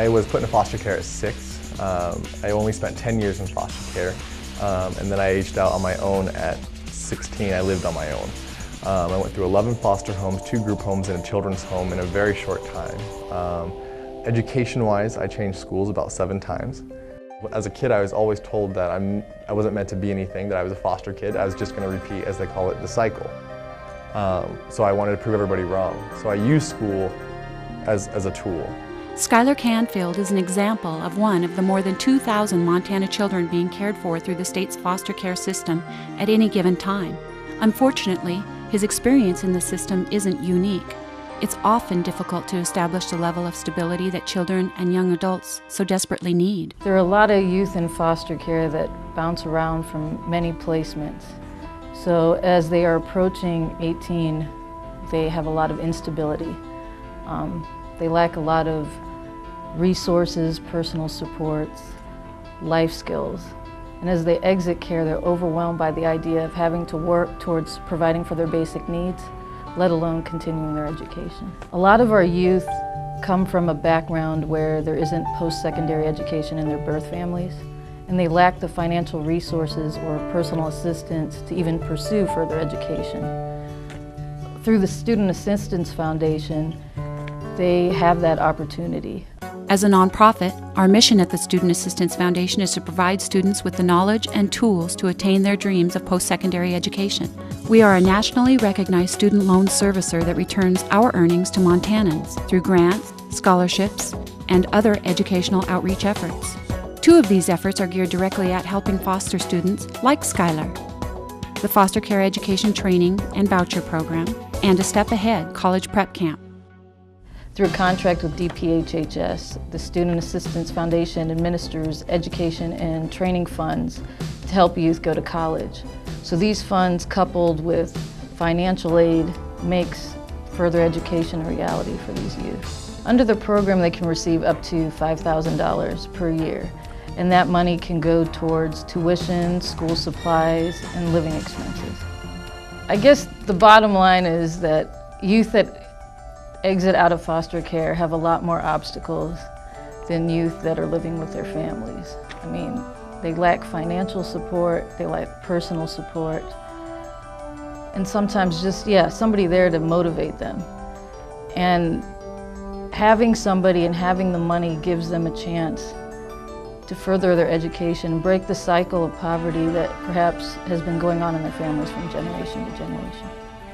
I was put into foster care at 6. I only spent 10 years in foster care, and then I aged out on my own at 16. I lived on my own. I went through 11 foster homes, 2 group homes, and a children's home in a very short time. Education-wise, I changed schools about 7 times. As a kid, I was always told that I wasn't meant to be anything, that I was a foster kid. I was just going to repeat, as they call it, the cycle. So I wanted to prove everybody wrong. So I used school as a tool. Skylar Canfield is an example of one of the more than 2,000 Montana children being cared for through the state's foster care system at any given time. Unfortunately, his experience in the system isn't unique. It's often difficult to establish the level of stability that children and young adults so desperately need. There are a lot of youth in foster care that bounce around from many placements. So as they are approaching 18, they have a lot of instability. They lack a lot of resources, personal supports, life skills. And as they exit care, they're overwhelmed by the idea of having to work towards providing for their basic needs, let alone continuing their education. A lot of our youth come from a background where there isn't post-secondary education in their birth families, and they lack the financial resources or personal assistance to even pursue further education. Through the Student Assistance Foundation, they have that opportunity. As a nonprofit, our mission at the Student Assistance Foundation is to provide students with the knowledge and tools to attain their dreams of post-secondary education. We are a nationally recognized student loan servicer that returns our earnings to Montanans through grants, scholarships, and other educational outreach efforts. 2 of these efforts are geared directly at helping foster students like Skylar: the Foster Care Education Training and Voucher Program, and A Step Ahead College Prep Camp. Through a contract with DPHHS, the Student Assistance Foundation administers education and training funds to help youth go to college. So these funds, coupled with financial aid, makes further education a reality for these youth. Under the program, they can receive up to $5,000 per year, and that money can go towards tuition, school supplies, and living expenses. I guess the bottom line is that youth that exit out of foster care have a lot more obstacles than youth that are living with their families. I mean, they lack financial support, they lack personal support, and sometimes just, somebody there to motivate them. And having somebody and having the money gives them a chance to further their education and break the cycle of poverty that perhaps has been going on in their families from generation to generation.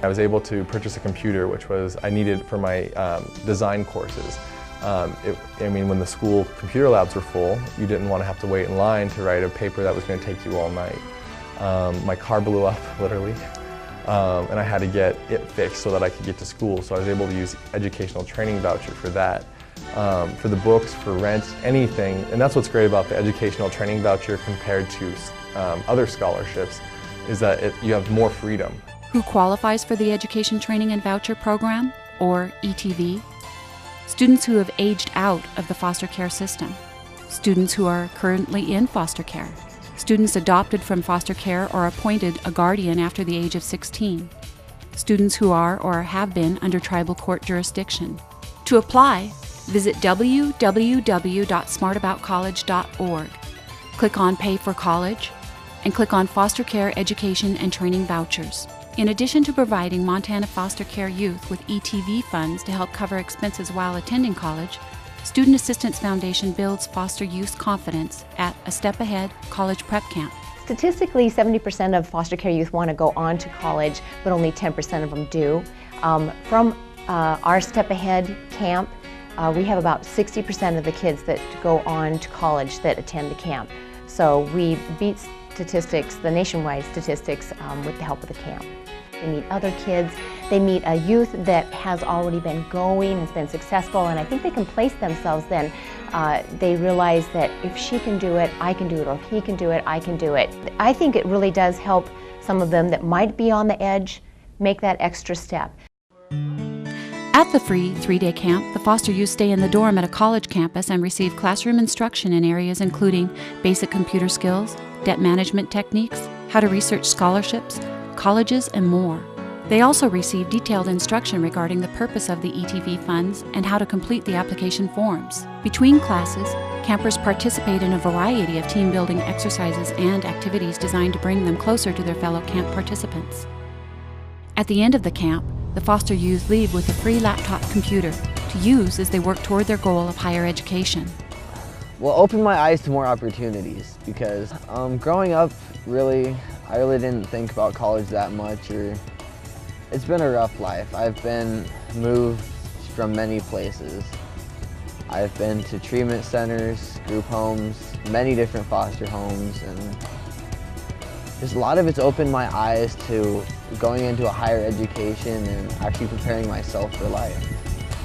I was able to purchase a computer, which I needed for my design courses. When the school computer labs were full, you didn't want to have to wait in line to write a paper that was going to take you all night. My car blew up, literally, and I had to get it fixed so that I could get to school. So I was able to use educational training voucher for that, for the books, for rent, anything. And that's what's great about the educational training voucher compared to other scholarships, is that you have more freedom. Who qualifies for the Education Training and Voucher Program, or ETV? Students who have aged out of the foster care system. Students who are currently in foster care. Students adopted from foster care or appointed a guardian after the age of 16. Students who are or have been under tribal court jurisdiction. To apply, visit www.smartaboutcollege.org. Click on Pay for College, and click on Foster Care Education and Training Vouchers. In addition to providing Montana foster care youth with ETV funds to help cover expenses while attending college, Student Assistance Foundation builds foster youth confidence at A Step Ahead College Prep Camp. Statistically, 70% of foster care youth want to go on to college, but only 10% of them do. From our Step Ahead camp, we have about 60% of the kids that go on to college that attend the camp. So we beat statistics, the nationwide statistics, with the help of the camp. They meet other kids, they meet a youth that has already been going, has been successful, and I think they can place themselves then. They realize that if she can do it, I can do it, or if he can do it, I can do it. I think it really does help some of them that might be on the edge make that extra step. At the free 3-day camp, the foster youth stay in the dorm at a college campus and receive classroom instruction in areas including basic computer skills, debt management techniques, how to research scholarships, colleges, and more. They also receive detailed instruction regarding the purpose of the ETV funds and how to complete the application forms. Between classes, campers participate in a variety of team-building exercises and activities designed to bring them closer to their fellow camp participants. At the end of the camp, the foster youth leave with a free laptop computer to use as they work toward their goal of higher education. Well, it opened my eyes to more opportunities because growing up, I really didn't think about college that much. It's been a rough life. I've been moved from many places. I've been to treatment centers, group homes, many different foster homes, and just a lot of it's opened my eyes to going into a higher education and actually preparing myself for life.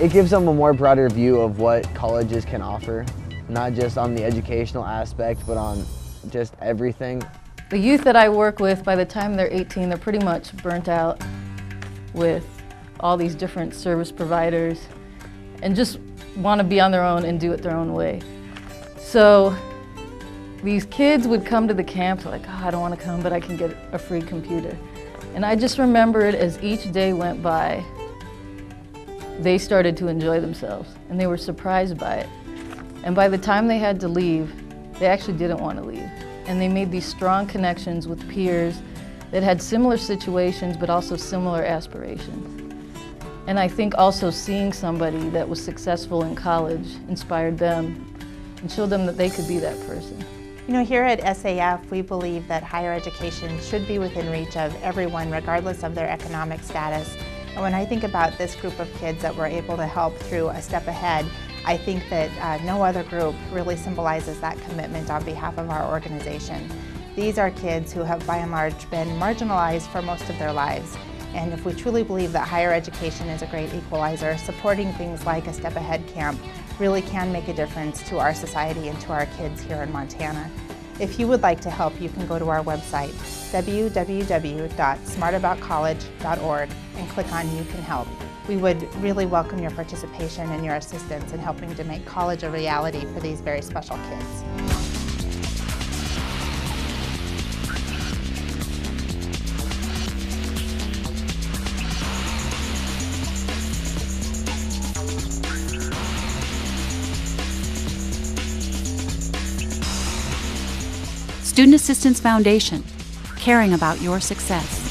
It gives them a more broader view of what colleges can offer, not just on the educational aspect, but on just everything. The youth that I work with, by the time they're 18, they're pretty much burnt out with all these different service providers and just want to be on their own and do it their own way. So these kids would come to the camp like, oh, I don't want to come, but I can get a free computer. And I just remembered as each day went by, they started to enjoy themselves and they were surprised by it. And by the time they had to leave, they actually didn't want to leave. And they made these strong connections with peers that had similar situations but also similar aspirations. And I think also seeing somebody that was successful in college inspired them and showed them that they could be that person. You know, here at SAF, we believe that higher education should be within reach of everyone, regardless of their economic status. And when I think about this group of kids that we're able to help through A Step Ahead, I think that no other group really symbolizes that commitment on behalf of our organization. These are kids who have, by and large, been marginalized for most of their lives. And if we truly believe that higher education is a great equalizer, supporting things like A Step Ahead Camp really can make a difference to our society and to our kids here in Montana. If you would like to help, you can go to our website, www.smartaboutcollege.org, and click on You Can Help. We would really welcome your participation and your assistance in helping to make college a reality for these very special kids. Student Assistance Foundation, caring about your success.